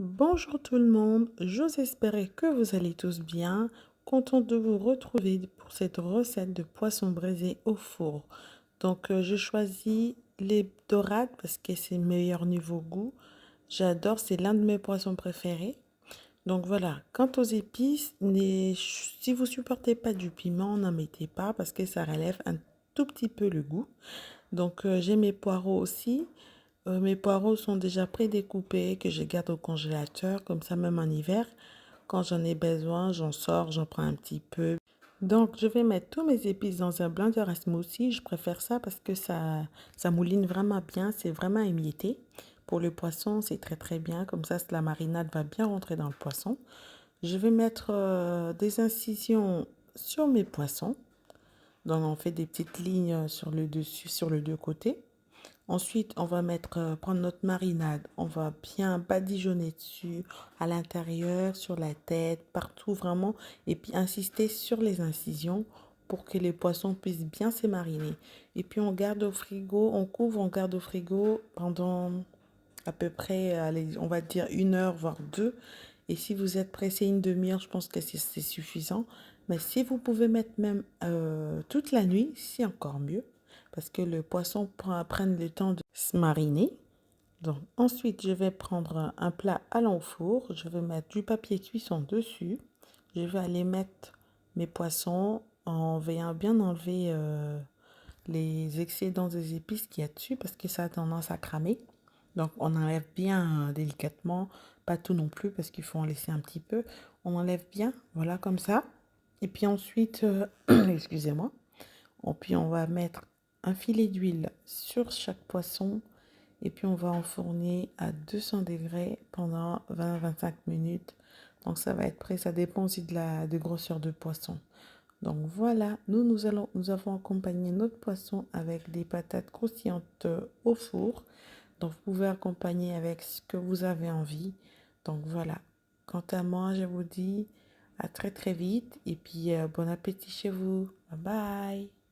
Bonjour tout le monde, j'ose espérer que vous allez tous bien. Content de vous retrouver pour cette recette de poisson braisé au four. Je choisis les dorades parce que c'est meilleur niveau goût. J'adore, c'est l'un de mes poissons préférés. Donc voilà, quant aux épices, si vous supportez pas du piment, n'en mettez pas parce que ça relève un tout petit peu le goût. J'ai mes poireaux aussi. Mes poireaux sont déjà prédécoupés que je garde au congélateur, comme ça même en hiver. Quand j'en ai besoin, j'en sors, j'en prends un petit peu. Donc je vais mettre tous mes épices dans un blender à smoothie. Je préfère ça parce que ça mouline vraiment bien, c'est vraiment émietté. Pour le poisson, c'est très très bien. Comme ça, la marinade va bien rentrer dans le poisson. Je vais mettre des incisions sur mes poissons. Donc on fait des petites lignes sur le dessus, sur le deux côtés. Ensuite, on va prendre notre marinade. On va bien badigeonner dessus, à l'intérieur, sur la tête, partout vraiment. Et puis insister sur les incisions pour que les poissons puissent bien se mariner. Et puis on garde au frigo, on couvre, on garde au frigo pendant à peu près, allez, on va dire 1 heure, voire deux. Et si vous êtes pressé une demi-heure, je pense que c'est suffisant. Mais si vous pouvez mettre même toute la nuit, c'est encore mieux. Parce que le poisson prend le temps de se mariner. Donc, ensuite, je vais prendre un plat allant au four. Je vais mettre du papier cuisson dessus. Je vais aller mettre mes poissons en veillant bien enlever les excédents des épices qu'il y a dessus parce que ça a tendance à cramer. Donc on enlève bien délicatement, pas tout non plus parce qu'il faut en laisser un petit peu. On enlève bien, voilà comme ça. Et puis ensuite, excusez-moi, puis on va mettre un filet d'huile sur chaque poisson et puis on va enfourner à 200 degrés pendant 20-25 minutes. Donc ça va être prêt, ça dépend aussi de grosseur de poisson. Donc voilà, nous avons accompagné notre poisson avec des patates croustillantes au four. Donc vous pouvez accompagner avec ce que vous avez envie. Donc voilà, quant à moi, je vous dis à très très vite et puis bon appétit chez vous. Bye bye.